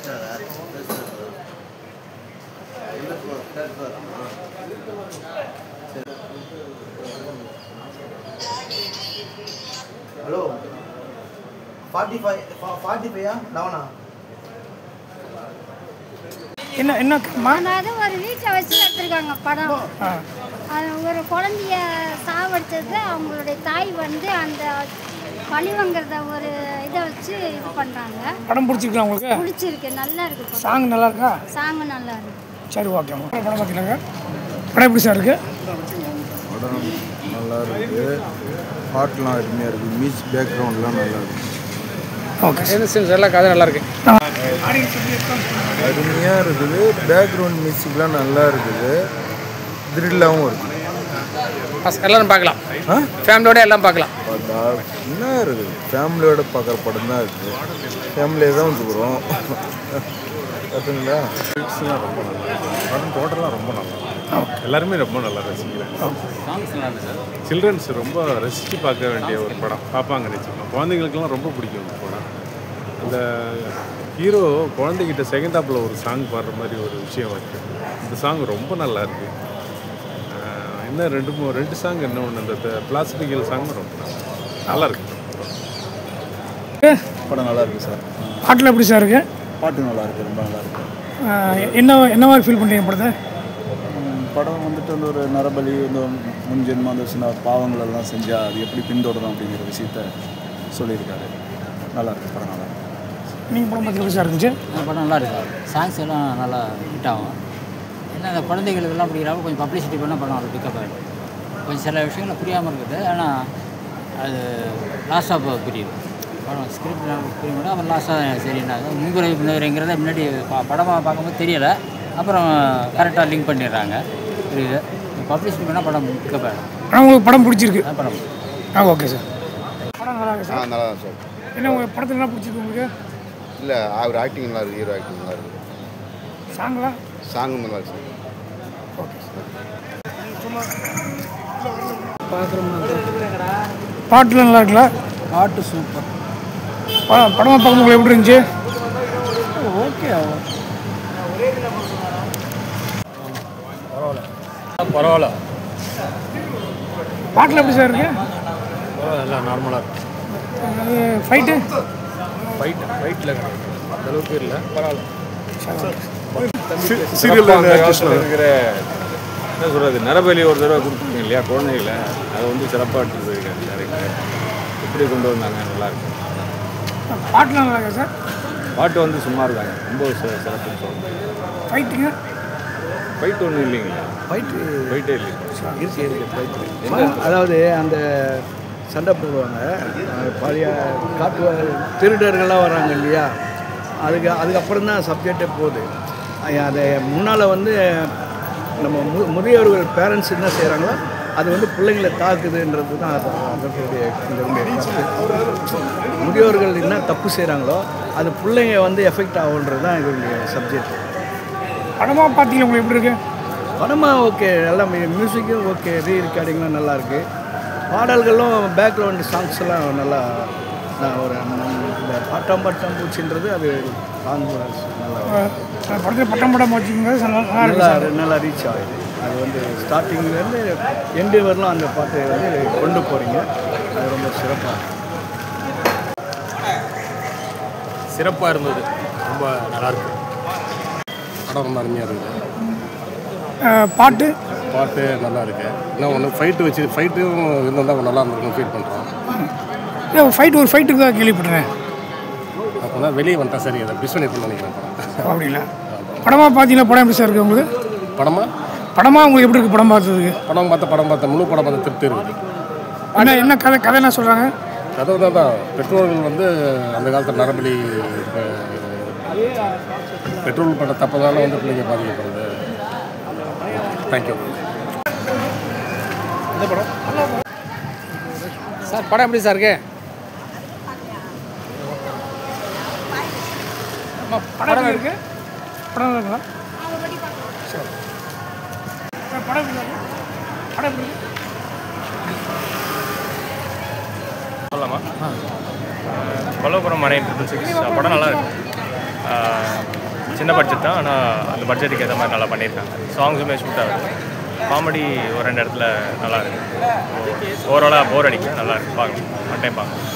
Hello 45 டவுனா என்ன அதாவது ஒரு வீட்டில் வச்சு எடுத்துருக்காங்க படம். அது ஒரு குழந்தைய சாவடிச்சது அவங்களுடைய தாய் வந்து அந்த பழிவங்கிறத ஒரு இதை வச்சு இது பண்ணுறாங்க. படம் பிடிச்சிருக்கா உங்களுக்கு? பிடிச்சிருக்கு, நல்லா இருக்கு. சாங் நல்லா இருக்கா? சாங் நல்லா இருக்கு. சரி, ஓகேம்மா. படம் பார்த்துக்கலாங்க. படம் எப்படி சார் இருக்கு? படம் நல்லா இருக்குது. பாட்டுலாம் அருமையாக இருக்குது. மியூசிக் பேக்ரவுண்ட்லாம் நல்லா இருக்குது. ஓகே, எல்லாம் கதை நல்லா இருக்கு. அருமையாக இருக்குது. பேக்ரவுண்ட் மியூசிக்லாம் நல்லா இருக்குது. த்ரில்லாகவும் இருக்குது. எல்லாரும் பார்க்கலாம். ஃபேமிலியோட எல்லாம் பார்க்கலாம். என்ன இருக்குது, ஃபேமிலியோட பார்க்குற படம் தான் இருக்குது. ஃபேமிலியை தான் வந்துக்கிறோம். பார்த்தீங்களா? லிரிக்ஸ்லாம் ரொம்ப நல்லா இருக்குது. படம் டோட்டலாக ரொம்ப நல்லா இருக்குது. எல்லாருமே ரொம்ப நல்லா ரசிக்கிறாங்க. சில்ட்ரன்ஸ் ரொம்ப ரசித்து பார்க்க வேண்டிய ஒரு படம். பார்ப்பாங்க நிச்சயமாக. குழந்தைங்களுக்கெல்லாம் ரொம்ப பிடிக்கும் இந்த படம். அந்த ஹீரோ குழந்தைகிட்ட செகண்ட் ஹாப்பில் ஒரு சாங் பாடுற மாதிரி ஒரு விஷயம் இருக்குது. இந்த சாங் ரொம்ப நல்லா இருக்குது. இன்னும் ரெண்டு சாங் என்ன ஒன்று அந்த பிளாஸ்டிக்கல் சாங் ரொம்ப நல்லா இருக்கு. படம் நல்லா இருக்குது சார். பாட்டில் எப்படி சார் இருக்கு? பாட்டு நல்லா இருக்குது, ரொம்ப நல்லா இருக்குது. என்ன மாதிரி ஃபீல் பண்ணுறீங்க படத்தை? படம் வந்துட்டு வந்து ஒரு நரபலி, இந்த முன்ஜென்மம் அந்த சின்ன பாவங்கள் எல்லாம் செஞ்சால் அது எப்படி பின்தொடரும் அப்படிங்கிற விஷயத்த சொல்லியிருக்காரு. நல்லா இருக்குது படம். நல்லா இருக்குது. நீங்கள் படம் பார்த்து எப்படி சார் இருந்துச்சு? படம் நல்லா இருக்குது. சாங்ஸ் எல்லாம் நல்லா ஹிட் ஆகும். ஏன்னா அந்த குழந்தைகளுக்கெல்லாம் பிடிக்கிறப்ப கொஞ்சம் பப்ளிசிட்டி பண்ணால் படம் அது பிக்கப் ஆகிடும். கொஞ்சம் சில விஷயங்கள் புரியாமல் இருக்குது. ஆனால் அது லாஸ்ட்டாக புரியுது. படம் ஸ்கிரிப்ட் புரியும், அப்புறம் லாஸ்ட்டாக சரின்னாங்க. முன்குறைங்கிறத முன்னாடி படமாக பார்க்கும்போது தெரியலை. அப்புறம் கரெக்டாக லிங்க் பண்ணிடுறாங்க. புரியுது. பப்ளிசிட்டி பண்ணால் படம் பிக்கப் ஆகிடும். ஆனால் உங்களுக்கு படம் பிடிச்சிருக்கு? படம் ஓகே சார். படம் நல்லா இருக்கு சார். நல்லா தான் சார். என்ன உங்களுக்கு படத்தில் என்ன பிடிச்சிருக்கு உங்களுக்கு? இல்லை, அவர் ஆக்டிங் நல்லா இருக்குது. ஹீரோ ஆக்டிங் நல்லா இருக்குது. சாங்கெலாம்? சாங்கும் நல்லா இருக்குது. பாட்டுலாம் நல்லா இருக்குல்ல? பாட்டு சூப்பர். படமாக பார்க்கும்போது உங்களுக்கு எப்படி இருந்துச்சு? ஓகே. பரவாயில்ல. பாட்டில் எப்படி சார் இருக்கு? பரவாயில்ல, நார்மலாக இருக்குது. ஃபைட்டில் அந்த அளவுக்கு இல்லை, பரவாயில்ல. சீரியலில் இருக்கிற என்ன சொல்கிறது, நரபலி ஒரு தடவை கொடுத்துருங்க இல்லையா குழந்தைகளை, அதை வந்து சிறப்பாக எடுத்துருக்காங்க. டேரக்டர் எப்படி கொண்டு வந்தாங்க, நல்லாயிருக்கு. பாட்டுலாம் நல்லா இருக்கா சார்? பாட்டு வந்து சும்மா இருக்காங்க, ரொம்ப சிறப்புன்னு சொல்லுங்கள். ஃபைட் ஒன்றும் இல்லைங்களா? ஃபைட்டே இல்லை. அதாவது அந்த சண்டை போடுவாங்க, பழைய காட்டு திருடர்கள்லாம் வராங்க இல்லையா, அதுக்கப்புறம் தான் சப்ஜெக்டே போகுது. அதை முன்னால் வந்து நம்ம முதியோர்கள் பேரண்ட்ஸ் என்ன செய்கிறாங்களோ அது வந்து பிள்ளைங்களை தாக்குதுன்றது தான் அதனுடைய முதியோர்கள் என்ன தப்பு செய்கிறாங்களோ அது பிள்ளைங்க வந்து எஃபெக்ட் ஆகுன்றது தான் இதனுடைய சப்ஜெக்ட். படமாக பார்த்தீங்கன்னா உங்களுக்கு எப்படி இருக்கு? படமாக ஓகே, நல்லா மியூசிக்கும் ஓகே, ரீரெக்கார்டிங்லாம் நல்லாயிருக்கு. பாடல்களும் பேக்ரவுண்டு சாங்ஸ் எல்லாம் நல்லா ஒரு இந்த பட்டம் பூச்சின்றது அது சாங் நல்லா படத்தில் பட்டம் வச்சுக்கோங்க, நல்லா ரீச் ஆகுது. அது வந்து ஸ்டார்டிங்லேருந்து எண்டு வரலாம் அந்த பாட்டை வந்து கொண்டு போகிறீங்க. அது ரொம்ப சிறப்பாக இருந்தது. ரொம்ப நல்லாயிருக்கு. படம் ரொம்ப அருமையாக இருக்குது. பாட்டு நல்லா இருக்கு. இன்னும் ஒன்று ஃபைட்டும் இருந்தால் நல்லா இருந்திருக்கும் ஃபீல் பண்ணுறோம். ஒரு ஃபைட்டுக்கு தான் கேள்விப்பட்டேன். அப்போ தான் வெளியே வந்துட்டேன். சரி, அதை மிஸ் பண்ணிட்டு நினைக்கிறேன். அப்படிங்களா? படமாக பார்த்தீங்கன்னா படம் எப்படி சார் இருக்குது உங்களுக்கு? படமாக உங்களுக்கு எப்படி இருக்குது? படம் பார்த்தா முழு படம் பார்த்த திருப்தி இருக்குது. என்ன கதை என்ன சொல்கிறாங்க? கதை தான் பெற்றோர்கள் வந்து அந்த காலத்தில் நரபலி பெட்ரோல் பண்ண தப்பதால வந்து பிள்ளைங்க பாதிக்கப்படுது. தேங்க்யூ. இந்த படம் சார், படம் எப்படி சார் இருக்கு? படம் இருக்கு. படம் இருக்குங்களா? சரி சார், படம் எப்படி சொல்லலாமா? பல்லவபுரம் மனை 666 படம் நல்லா இருக்கு. சின்ன பட்ஜெட் தான், ஆனால் அந்த பட்ஜெட்டுக்கு ஏற்ற மாதிரி நல்லா பண்ணியிருக்காங்க. சாங்ஸுமே ஷூட் ஆகுது. காமெடி ஒரு 2 இடத்துல நல்லா இருக்குது. ஓவராலாக போர் அடிக்கல, நல்லா இருக்குது, பார்க்கலாம், ஒன் டைம் பார்க்கலாம்.